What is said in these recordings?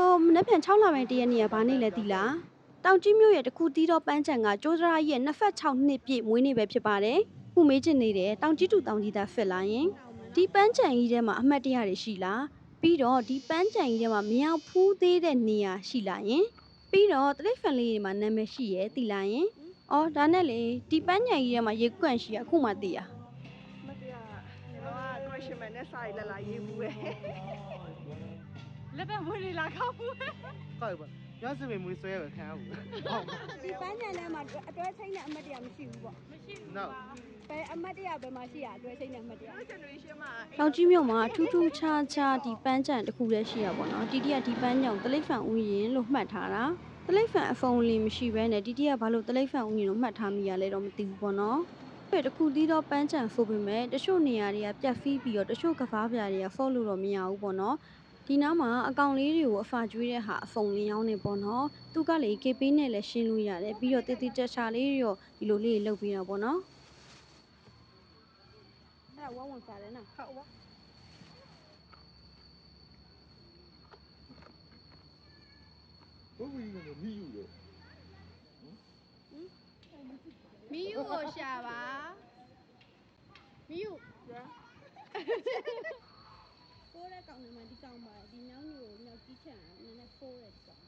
တော့မနေ့ပြန်6လပိုင်းတရက်နေ့ကဘာနေလဲသိလားတောင်ကြီးမြို့ရဲ့တခုတီးတော့ပန်းချံကကျိုးစရာရဲ့နှစ်ဖက်6နှစ်ပြည့်မွေးနေ့ပဲဖြစ်ပါတယ်ခုမေးချင်နေတယ်တောင်ကြီးတူတောင်ကြီးသားဖစ်လာရင်ဒီပန်းချံကြီးထဲမှာအမှတ်တရတွေရှိလားပြီးတော့ဒီပန်းချံကြီးထဲမှာမရောက်ဖူးသေးတဲ့နေရာရှိလားယင်ပြီးတော့တိရစ္ဆာန်လေးတွေမှာနာမည်ရှိရဲ့သိလားယင်အော်ဒါနဲ့လေဒီပန်းချံကြီးထဲမှာရေကွန့်ရှိရအခုမှသိရမတရားဒီတော့ question နဲ့စာရေးလာရေးဘူးပဲလက်ပဲဝင်လာခောက်ဘူးကောက်ပါညစပင်မွေးဆွဲရခံရဘူးဟုတ်ဒီပန်းချံထဲမှာအတွဲချင်းတဲ့အမှတ်တရမရှိဘူးပေါ့မရှိဘူးပါဘယ်အမှတ်တရဘယ်မှာရှိရအတွဲချင်းတဲ့အမှတ်တရ generation မှာတောင်ကြီးမြို့မှာထူးထူးခြားခြားဒီပန်းချံတစ်ခုတည်းရှိရပါတော့တီတီကဒီပန်းချံကိုတလိပ်ဖန်ဥယျာဉ်လို့မှတ်ထားတာတလိပ်ဖန်အဖုံလင်းမရှိဘဲနဲ့တီတီကဘာလို့တလိပ်ဖန်ဥယျာဉ်လို့မှတ်ထားမိရလဲတော့မသိဘူးပေါ့နော်တခုသီးတော့ပန်းချံဖို့ပေမဲ့တချို့နေရာတွေကပြတ်ဖီးပြီးတော့တချို့ကဘာပြားတွေကဖော့လို့တော့မရဘူးပေါ့နော်ဒီနားမှာအကောင်လေးတွေကိုအဖာကျွေးတဲ့ဟာအဖုံလင်းရောင်းနေပေါ့နော်သူကလေ KP နဲ့လည်းရှင်းလို့ရတယ်ပြီးတော့တေးတေးတက်ချာလေးရောဒီလိုလေးလုပ်ပြီးတော့ပေါ့နော်အဲ့ဒါဝဝင်စားတယ်နော်ဟုတ်ပါဘုရားကြီးကမီးယူတယ်မီယူကိုရှာပါမီယူဖိုးတဲ့ကောင်တွေမှာဒီကောင်ပါဒီနောက်ညိုမြောက်ကြီးချံနည်းနည်းဖိုးတဲ့ကောင်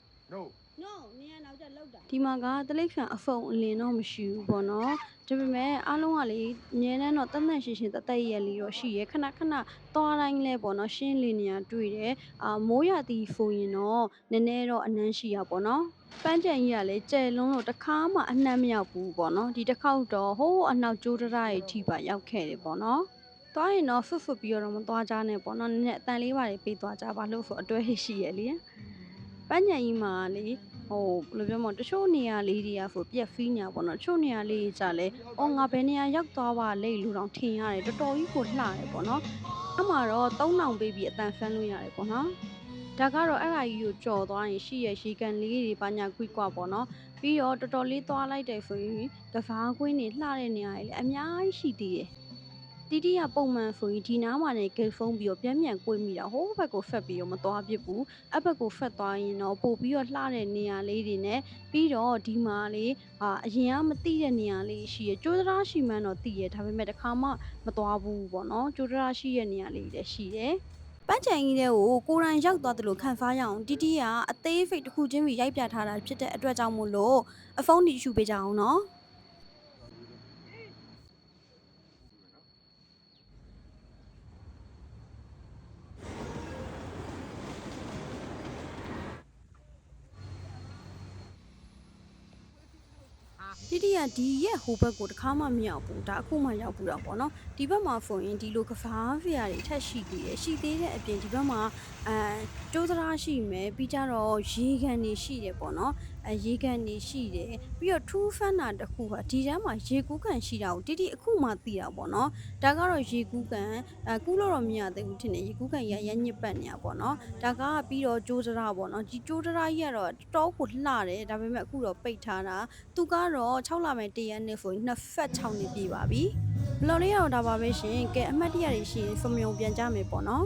no နေရနောက်ကျလောက်တာဒီမှာကတလိပ်ဖန်အဖုံအလင်းတော့မရှိဘူးပေါ့နော်ဒါပေမဲ့အားလုံးကလေအငြင်းနဲ့တော့တတ်တတ်ရှင်းရှင်းတတ်ရဲ့လေးတော့ရှိရဲခဏခဏသွားတိုင်းလဲပေါ့နော်ရှင်းလင်းနေရတွေ့တယ်မိုးရသည်ဆိုရင်တော့နည်းနည်းတော့အနှမ်းရှိရပေါ့နော်ပန်းချံကြီးကလည်းကျဲလုံးလို့တစ်ခါမှအနှမ်းမရောက်ဘူးပေါ့နော်ဒီတစ်ခေါက်တော့ဟိုးအနောက်ကျိုးတရရဲ့ထိပါရောက်ခဲ့တယ်ပေါ့နော်သွားရင်တော့ဖွတ်ဖွတ်ပြီးတော့မသွားကြနဲ့ပေါ့နော်နည်းနည်းအတန်လေးပါတွေပေးသွားကြပါလို့ဆိုအတွဲရှိရလေပန်းချံကြီးမှာလေဟိုဘယ်လိုပြောမလဲတချို့နေရာလေးတွေကဆိုပြက်ဖီးညာပေါ့နော်တချို့နေရာလေးကြလဲအော်ငါဘယ်နေရာရောက်သွားပါလဲလူတော်ထင်ရတယ်တော်တော်ကြီးကိုလှတယ်ပေါ့နော်အမှတော့3000ပေးပြီးအတန်ဖမ်းလို့ရတယ်ပေါ့နော်ဒါကတော့အဲ့ဒါကြီးကိုကြော်သွားရင်ရှိရရှိကန်လေးတွေပါညာကွိကွာပေါ့နော်ပြီးတော့တော်တော်လေးသွားလိုက်တယ်ဆိုရင်တဖားကွင်းတွေလှတဲ့နေရာတွေလည်းအများကြီးရှိသေးတယ်တီတီကပုံမှန်ဆိုရင်ဒီနားမှာနေဂိတ်ဖုန်းပြီးတော့ပြန်ပြန်ကိုမိတာဟိုးဘက်ကိုဖက်ပြီးတော့မသွားဖြစ်ဘူးအဘက်ကိုဖက်သွားရင်တော့ပို့ပြီးတော့လှတဲ့နေရာလေးတွေနဲ့ပြီးတော့ဒီမှာလေအရင်ကမသိတဲ့နေရာလေးရှိရကျိုးတရားရှိမှန်းတော့သိရဒါပေမဲ့တစ်ခါမှမသွားဘူးပေါ့နော်ကျိုးတရားရှိရဲ့နေရာလေးလည်းရှိတယ်ပန်းချံကြီးတဲ့ကိုကိုရိုင်းရောက်သွားတယ်လို့ခံစားရအောင်တီတီကအသေးဖိတ်တစ်ခုချင်းပြီးရိုက်ပြထားတာဖြစ်တဲ့အတွက်ကြောင့်မို့လို့အဖုန်းတီရှူပေးကြအောင်နော်တီတီကဒီရဲ့ဟိုဘက်ကိုတခါမှမရောက်ဘူးဒါအခုမှရောက်ဘူးတော့ပေါ့နော်ဒီဘက်မှာဆိုရင်ဒီလိုကစားဖျားတွေထက်ရှိသေးတယ်ရှိသေးတဲ့အပြင်ဒီဘက်မှာကျိုးစရာရှိမယ်ပြီးကြတော့ရေကန်တွေရှိတယ်ပေါ့နော်ရေကန်တွေရှိတယ်ပြီးတော့ထူးဖန်းတာတစ်ခုကဒီတန်းမှာရေကူးကန်ရှိတာကိုတီတီအခုမှသိတာပေါ့နော်ဒါကတော့ရေကူးကန်ကူးလို့တော့မရသေးဘူးထင်တယ်ရေကူးကန်ရညစ်ပတ်နေတာပေါ့နော်ဒါကပြီးတော့ကျိုးစရာပေါ့နော်ဒီကျိုးစရာကြီးကတော့တောကိုလှတယ်ဒါပေမဲ့အခုတော့ပိတ်ထားတာသူကတော့6လပိုင်းတရက်နေ့ဆိုရင်2ဖက်6နှစ်ပြည့်ပါပြီဘလော်လေးကတော့ဒါပါပဲရှင်ကဲအမှတ်တရတွေရှိရင်ဖုံမြုံပြန်ကြမယ်ပေါ့နော်